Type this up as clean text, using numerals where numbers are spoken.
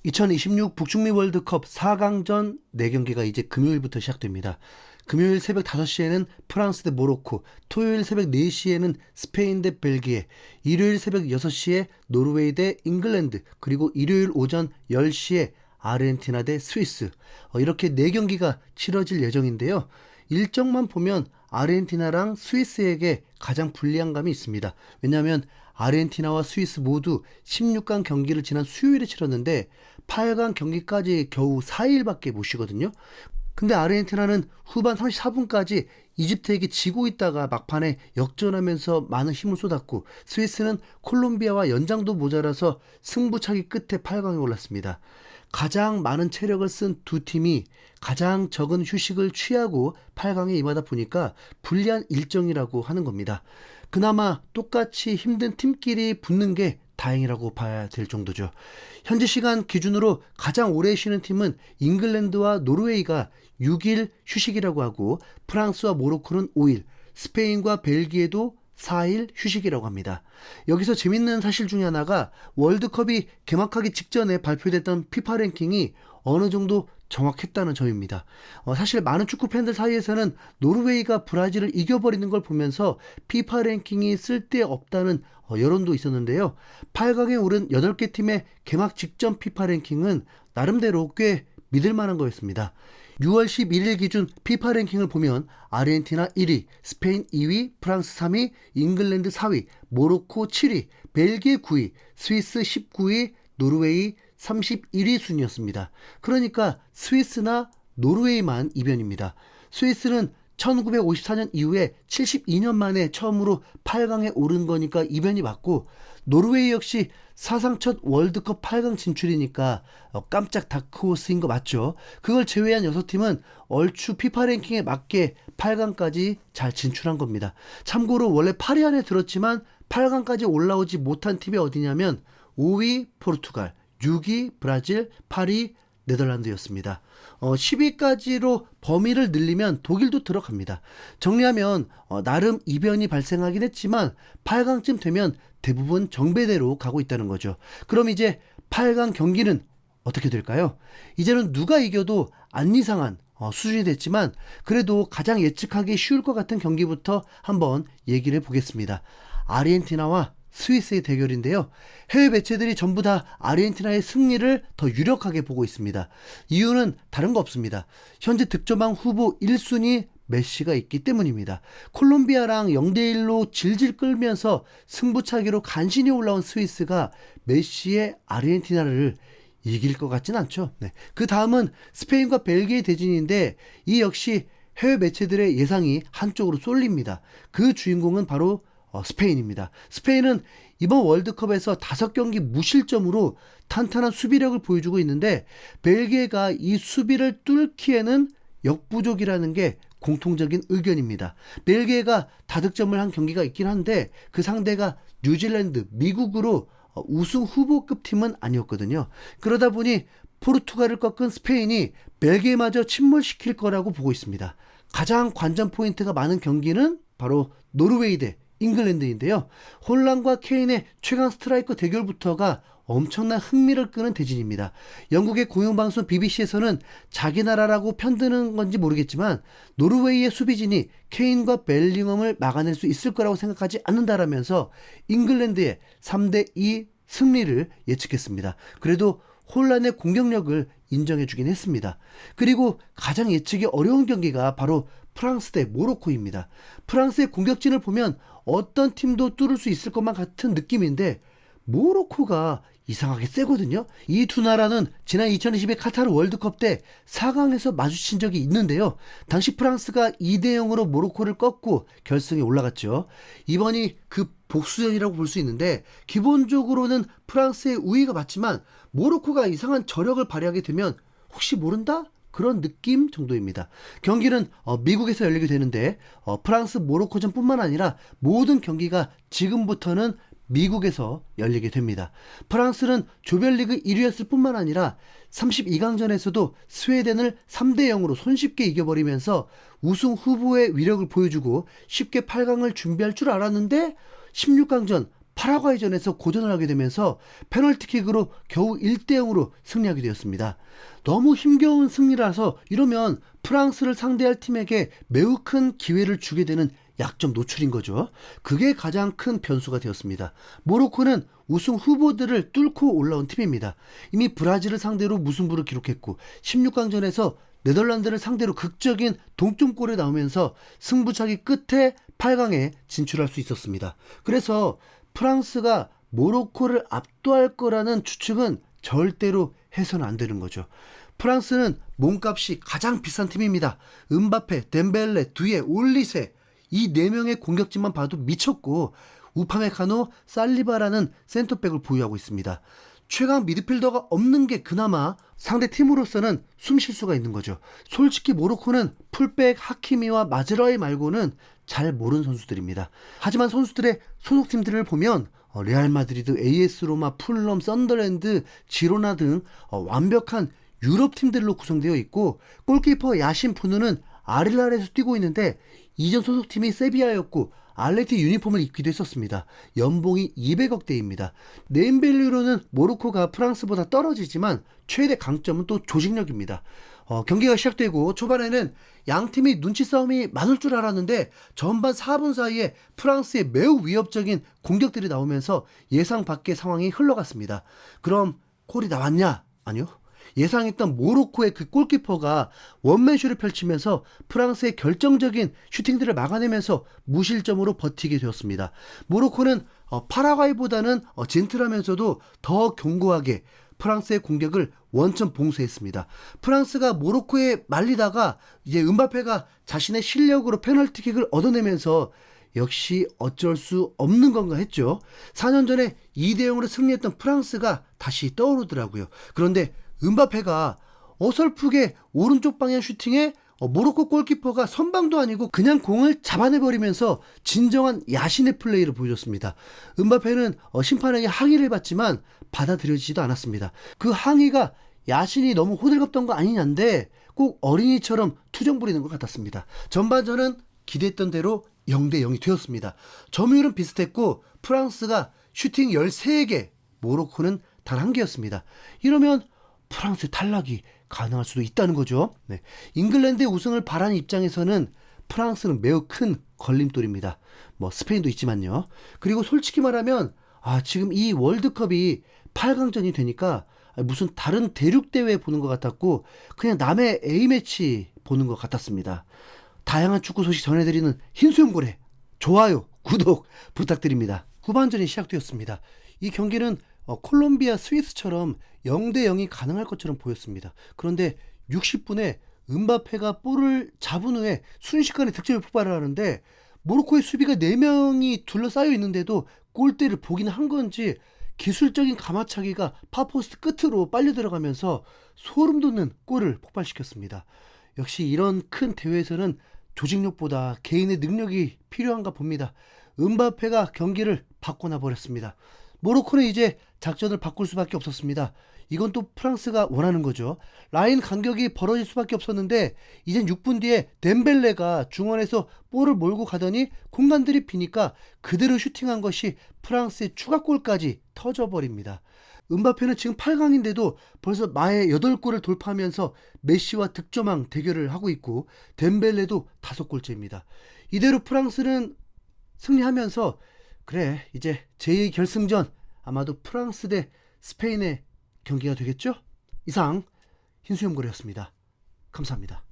2026 북중미 월드컵 4강전 4경기가 이제 금요일부터 시작됩니다. 금요일 새벽 5시에는 프랑스 대 모로코, 토요일 새벽 4시에는 스페인 대 벨기에, 일요일 새벽 6시에 노르웨이 대 잉글랜드, 그리고 일요일 오전 10시에 아르헨티나 대 스위스. 이렇게 4경기가 치러질 예정인데요. 일정만 보면 아르헨티나랑 스위스에게 가장 불리한 감이 있습니다. 왜냐하면 아르헨티나와 스위스 모두 16강 경기를 지난 수요일에 치렀는데 8강 경기까지 겨우 4일밖에 못 쉬거든요. 근데 아르헨티나는 후반 34분까지 이집트에게 지고 있다가 막판에 역전하면서 많은 힘을 쏟았고, 스위스는 콜롬비아와 연장도 모자라서 승부차기 끝에 8강에 올랐습니다. 가장 많은 체력을 쓴 두 팀이 가장 적은 휴식을 취하고 8강에 임하다 보니까 불리한 일정이라고 하는 겁니다. 그나마 똑같이 힘든 팀끼리 붙는 게 다행이라고 봐야 될 정도죠. 현지 시간 기준으로 가장 오래 쉬는 팀은 잉글랜드와 노르웨이가 6일 휴식이라고 하고, 프랑스와 모로코는 5일, 스페인과 벨기에도 4일 휴식이라고 합니다. 여기서 재밌는 사실 중에 하나가 월드컵이 개막하기 직전에 발표됐던 피파 랭킹이 어느 정도 정확했다는 점입니다. 사실 많은 축구 팬들 사이에서는 노르웨이가 브라질을 이겨버리는 걸 보면서 피파 랭킹이 쓸데없다는 여론도 있었는데요. 8강에 오른 8개 팀의 개막 직전 피파 랭킹은 나름대로 꽤 믿을 만한 거였습니다. 6월 11일 기준 피파 랭킹을 보면 아르헨티나 1위, 스페인 2위, 프랑스 3위, 잉글랜드 4위, 모로코 7위, 벨기에 9위, 스위스 19위, 노르웨이 31위 순이었습니다. 그러니까 스위스나 노르웨이만 이변입니다. 스위스는 1954년 이후에 72년 만에 처음으로 8강에 오른 거니까 이변이 맞고, 노르웨이 역시 사상 첫 월드컵 8강 진출이니까 깜짝 다크호스인 거 맞죠? 그걸 제외한 6팀은 얼추 피파 랭킹에 맞게 8강까지 잘 진출한 겁니다. 참고로 원래 8위 안에 들었지만 8강까지 올라오지 못한 팀이 어디냐면 5위 포르투갈, 6위 브라질, 8위 네덜란드였습니다. 10위까지로 범위를 늘리면 독일도 들어갑니다. 정리하면 나름 이변이 발생하긴 했지만 8강쯤 되면 대부분 정배대로 가고 있다는 거죠. 그럼 이제 8강 경기는 어떻게 될까요? 이제는 누가 이겨도 안 이상한 수준이 됐지만, 그래도 가장 예측하기 쉬울 것 같은 경기부터 한번 얘기를 해보겠습니다. 아르헨티나와 스위스의 대결인데요. 해외 매체들이 전부 다 아르헨티나의 승리를 더 유력하게 보고 있습니다. 이유는 다른 거 없습니다. 현재 득점왕 후보 1순위 메시가 있기 때문입니다. 콜롬비아랑 0대1로 질질 끌면서 승부차기로 간신히 올라온 스위스가 메시의 아르헨티나를 이길 것 같진 않죠. 네. 그 다음은 스페인과 벨기에 대진인데, 이 역시 해외 매체들의 예상이 한쪽으로 쏠립니다. 그 주인공은 바로 스페인입니다. 스페인은 이번 월드컵에서 5경기 무실점으로 탄탄한 수비력을 보여주고 있는데, 벨기에가 이 수비를 뚫기에는 역부족이라는 게 공통적인 의견입니다. 벨기에가 다득점을 한 경기가 있긴 한데 그 상대가 뉴질랜드, 미국으로 우승 후보급 팀은 아니었거든요. 그러다 보니 포르투갈을 꺾은 스페인이 벨기에마저 침몰시킬 거라고 보고 있습니다. 가장 관전 포인트가 많은 경기는 바로 노르웨이 대 잉글랜드인데요. 혼란과 케인의 최강 스트라이커 대결부터가 엄청난 흥미를 끄는 대진입니다. 영국의 공영방송 BBC에서는 자기 나라라고 편드는 건지 모르겠지만 노르웨이의 수비진이 케인과 벨링엄을 막아낼 수 있을 거라고 생각하지 않는다라면서 잉글랜드의 3대2 승리를 예측했습니다. 그래도 혼란의 공격력을 인정해주긴 했습니다. 그리고 가장 예측이 어려운 경기가 바로 프랑스 대 모로코입니다. 프랑스의 공격진을 보면 어떤 팀도 뚫을 수 있을 것만 같은 느낌인데, 모로코가 이상하게 세거든요. 이 두 나라는 지난 2022 카타르 월드컵 때 4강에서 마주친 적이 있는데요. 당시 프랑스가 2대0으로 모로코를 꺾고 결승에 올라갔죠. 이번이 그 복수전이라고 볼 수 있는데, 기본적으로는 프랑스의 우위가 맞지만 모로코가 이상한 저력을 발휘하게 되면 혹시 모른다? 그런 느낌 정도입니다. 경기는 미국에서 열리게 되는데, 프랑스 모로코전 뿐만 아니라 모든 경기가 지금부터는 미국에서 열리게 됩니다. 프랑스는 조별리그 1위였을 뿐만 아니라 32강전에서도 스웨덴을 3대0으로 손쉽게 이겨버리면서 우승 후보의 위력을 보여주고 쉽게 8강을 준비할 줄 알았는데, 16강전 파라과이전에서 고전을 하게 되면서 페널티킥으로 겨우 1대0으로 승리하게 되었습니다. 너무 힘겨운 승리라서 이러면 프랑스를 상대할 팀에게 매우 큰 기회를 주게 되는 약점 노출인 거죠. 그게 가장 큰 변수가 되었습니다. 모로코는 우승 후보들을 뚫고 올라온 팀입니다. 이미 브라질을 상대로 무승부를 기록했고 16강전에서 네덜란드를 상대로 극적인 동점골에 나오면서 승부차기 끝에 8강에 진출할 수 있었습니다. 그래서 프랑스가 모로코를 압도할 거라는 추측은 절대로 해서는 안 되는 거죠. 프랑스는 몸값이 가장 비싼 팀입니다. 음바페, 덴벨레, 두에, 올리세 이 4명의 공격진만 봐도 미쳤고 우파메카노, 살리바라는 센터백을 보유하고 있습니다. 최강 미드필더가 없는 게 그나마 상대 팀으로서는 숨 쉴 수가 있는 거죠. 솔직히 모로코는 풀백 하키미와 마즈라이 말고는 잘 모르는 선수들입니다. 하지만 선수들의 소속팀들을 보면 레알 마드리드, AS 로마, 풀럼, 썬더랜드, 지로나 등 완벽한 유럽 팀들로 구성되어 있고 골키퍼 야신 푸누는 아릴랄에서 뛰고 있는데 이전 소속팀이 세비야였고 알레티 유니폼을 입기도 했었습니다. 연봉이 200억대입니다. 네임밸류로는 모로코가 프랑스보다 떨어지지만 최대 강점은 또 조직력입니다. 경기가 시작되고 초반에는 양팀이 눈치 싸움이 많을 줄 알았는데 전반 4분 사이에 프랑스의 매우 위협적인 공격들이 나오면서 예상 밖의 상황이 흘러갔습니다. 그럼 골이 나왔냐? 아니요. 예상했던 모로코의 그 골키퍼가 원맨쇼를 펼치면서 프랑스의 결정적인 슈팅들을 막아내면서 무실점으로 버티게 되었습니다. 모로코는 파라과이보다는 젠틀하면서도 더 견고하게 프랑스의 공격을 원천 봉쇄했습니다. 프랑스가 모로코에 말리다가 이제 음바페가 자신의 실력으로 페널티킥을 얻어내면서 역시 어쩔 수 없는 건가 했죠. 4년 전에 2대0으로 승리했던 프랑스가 다시 떠오르더라고요. 그런데 음바페가 어설프게 오른쪽 방향 슈팅에 모로코 골키퍼가 선방도 아니고 그냥 공을 잡아내버리면서 진정한 야신의 플레이를 보여줬습니다. 음바페는 심판에게 항의를 받지만 받아들여지지도 않았습니다. 그 항의가 야신이 너무 호들갑던 거 아니냐인데 꼭 어린이처럼 투정 부리는 것 같았습니다. 전반전은 기대했던 대로 0대0이 되었습니다. 점유율은 비슷했고 프랑스가 슈팅 13개, 모로코는 단 1개였습니다. 이러면 프랑스의 탈락이 가능할 수도 있다는 거죠. 네. 잉글랜드의 우승을 바라는 입장에서는 프랑스는 매우 큰 걸림돌입니다. 스페인도 있지만요. 그리고 솔직히 말하면 지금 이 월드컵이 8강전이 되니까 무슨 다른 대륙대회 보는 것 같았고 그냥 남의 A매치 보는 것 같았습니다. 다양한 축구 소식 전해드리는 흰수염고래 좋아요, 구독 부탁드립니다. 후반전이 시작되었습니다. 이 경기는 콜롬비아, 스위스처럼 0대0이 가능할 것처럼 보였습니다. 그런데 60분에 음바페가 볼을 잡은 후에 순식간에 득점을 폭발을 하는데 모로코의 수비가 4명이 둘러싸여 있는데도 골대를 보긴 한 건지 기술적인 가마차기가 파포스트 끝으로 빨려 들어가면서 소름 돋는 골을 폭발시켰습니다. 역시 이런 큰 대회에서는 조직력보다 개인의 능력이 필요한가 봅니다. 음바페가 경기를 바꿔놔 버렸습니다. 모로코는 이제 작전을 바꿀 수밖에 없었습니다. 이건 또 프랑스가 원하는 거죠. 라인 간격이 벌어질 수밖에 없었는데 이젠 6분 뒤에 덴벨레가 중원에서 볼을 몰고 가더니 공간들이 비니까 그대로 슈팅한 것이 프랑스의 추가골까지 터져버립니다. 음바페는 지금 8강인데도 벌써 마의 8골을 돌파하면서 메시와 득점왕 대결을 하고 있고 덴벨레도 5골째입니다. 이대로 프랑스는 승리하면서 그래 이제 제2 결승전 아마도 프랑스 대 스페인의 경기가 되겠죠? 이상 흰수염고래였습니다. 감사합니다.